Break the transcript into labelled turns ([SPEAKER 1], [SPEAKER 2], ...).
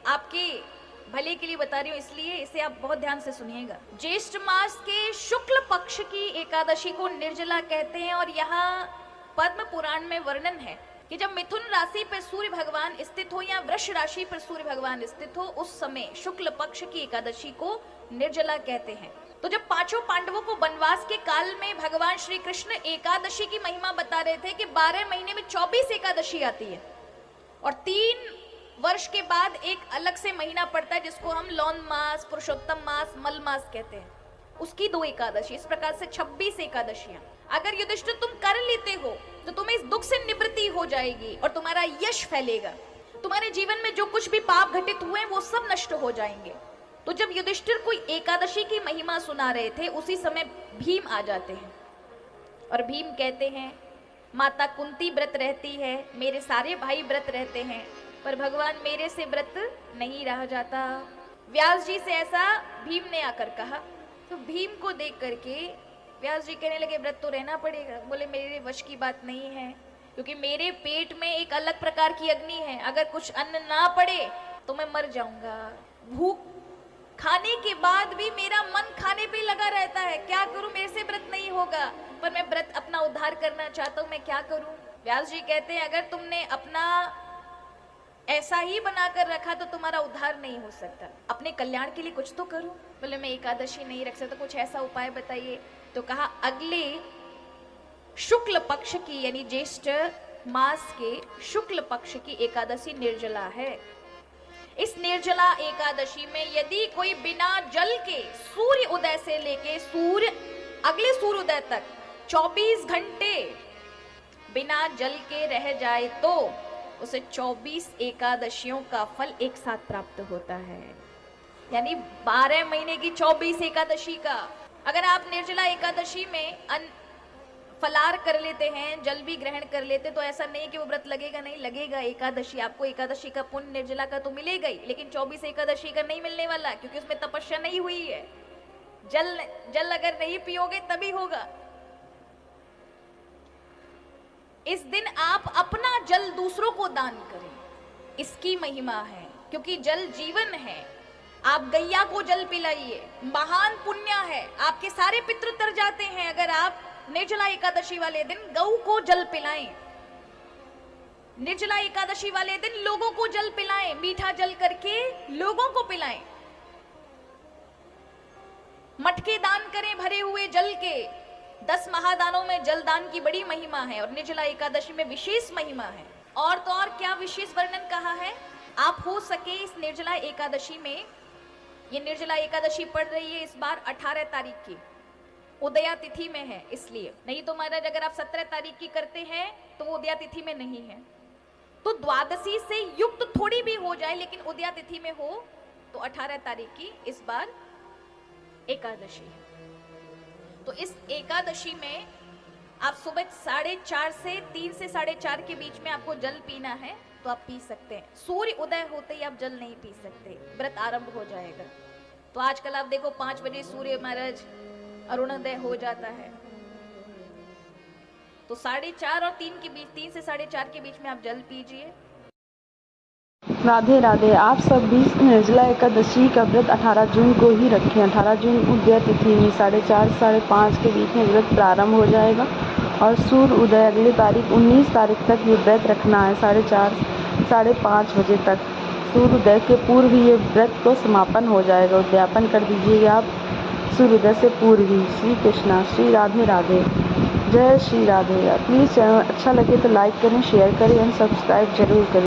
[SPEAKER 1] आपके भले के लिए बता रही हूँ, इसलिए इसे आप बहुत ध्यान से सुनिएगा। ज्येष्ठ मास के शुक्ल पक्ष की एकादशी को निर्जला कहते हैं और यहाँ पद्म पुराण में वर्णन है कि जब मिथुन राशि पर सूर्य भगवान स्थित हो या वृष राशि पर सूर्य भगवान स्थित हो, उस समय शुक्ल पक्ष की एकादशी को निर्जला कहते हैं। तो जब पांचों पांडवों को वनवास के काल में भगवान श्री कृष्ण एकादशी की महिमा बता रहे थे कि 12 महीने में 24 एकादशी आती है और 3 वर्ष के बाद एक अलग से महीना पड़ता है जिसको हम लौन मास, पुरुषोत्तम मास, मल मास कहते हैं, उसकी 2 एकादशी, इस प्रकार से 26 एकादशियां अगर युधिष्ठिर तुम कर लेते हो तो तुम्हें इस दुख से निवृत्ति हो जाएगी और तुम्हारा यश फैलेगा। तुम्हारे जीवन में जो कुछ भी पाप घटित हुए वो सब नष्ट हो जाएंगे। तो जब युधिष्ठिर कोई एकादशी की महिमा सुना रहे थे, उसी समय भीम आ जाते हैं और भीम कहते हैं माता कुंती व्रत रहती है, मेरे सारे भाई व्रत रहते हैं, पर भगवान मेरे से व्रत नहीं रह जाता। व्यास जी से ऐसा भीम ने आकर कहा। तो भीम को देख करके व्यास जी कहने लगे व्रत तो रहना पड़ेगा। बोले मेरे वश की बात नहीं है, क्योंकि मेरे पेट में एक अलग प्रकार की अग्नि है, अगर कुछ अन्न ना पड़े तो मैं मर जाऊंगा। भूख खाने के बाद भी मेरा मन खाने पे लगा रहता है, क्या करूं, मेरे से व्रत नहीं होगा, पर मैं व्रत अपना उद्धार करना चाहता हूं, मैं क्या करूं। व्यास जी कहते हैं अगर तुमने अपना ऐसा ही बनाकर रखा तो तुम्हारा उद्धार नहीं हो सकता, अपने कल्याण के लिए कुछ तो करो। बोले मैं एकादशी नहीं रख सकता, कुछ ऐसा उपाय बताइए। तो कहा अगले शुक्ल पक्ष की यानी ज्येष्ठ मास के शुक्ल पक्ष की एकादशी निर्जला है। इस निर्जला एकादशी में यदि कोई बिना जल के सूर्य उदय से लेके अगले सूर्य उदय तक 24 घंटे बिना जल के रह जाए तो उसे 24 एकादशियों का फल एक साथ प्राप्त होता है, यानी 12 महीने की 24 एकादशी का। अगर आप निर्जला एकादशी में फलार कर लेते हैं, जल भी ग्रहण कर लेते, तो ऐसा नहीं कि वो व्रत लगेगा, नहीं लगेगा। एकादशी आपको एकादशी का पुण्य निर्जला का तो मिलेगा ही, लेकिन 24 एकादशी का नहीं मिलने वाला, क्योंकि उसमें तपस्या नहीं हुई है। जल अगर नहीं पियोगे तभी होगा। इस दिन आप अपना जल दूसरों को दान करें, इसकी महिमा है, क्योंकि जल जीवन है। आप गैया को जल पिलाइए, महान पुण्य है, आपके सारे पितृ तर जाते हैं अगर आप निर्जला एकादशी वाले दिन गौ को जल पिलाएं। निर्जला एकादशी वाले दिन लोगों को जल पिलाएं, मीठा जल करके लोगों को पिलाएं। मटके दान करें भरे हुए जल के। 10 महादानों में जलदान की बड़ी महिमा है और निर्जला एकादशी में विशेष महिमा है। और तो और क्या विशेष वर्णन कहा है, आप हो सके इस निर्जला एकादशी में, ये निर्जला एकादशी पड़ रही है इस बार 18 तारीख की, उदया तिथि में है, इसलिए। नहीं तो महाराज अगर आप 17 तारीख की करते हैं तो वो उदया तिथि में नहीं है, तो द्वादशी से युक्त थोड़ी भी हो जाए लेकिन उदया तिथि में हो तो 18 तारीख की इस बार एकादशी है। तो इस एकादशी में आप सुबह 4:30 से 3 से 4:30 के बीच में आपको जल पीना है तो आप पी सकते हैं। सूर्य उदय होते ही आप जल नहीं पी सकते, व्रत आरंभ हो जाएगा। तो आजकल आप देखो 5 बजे सूर्य महाराज अरुणोदय हो जाता है, तो 4:30 और 3 के बीच, 3 से 4:30 के बीच में आप जल पीजिए।
[SPEAKER 2] राधे राधे। आप सब भी निर्जला एकादशी का व्रत 18 जून को ही रखें। 18 जून उदय तिथि में 4:30 से 5:30 के बीच में व्रत प्रारंभ हो जाएगा और सूर्य उदय अगली तारीख 19 तारीख तक ये व्रत रखना है। 4:30 से 5:30 बजे तक सूर्योदय के पूर्व ये व्रत को समापन हो जाएगा। उद्यापन कर दीजिएगा आप सूर्योदय से पूर्व ही। श्री कृष्णा, श्री राधे राधे, जय श्री राधे। प्लीज़ चैनल अच्छा लगे तो लाइक करें, शेयर करें एंड सब्सक्राइब जरूर करें।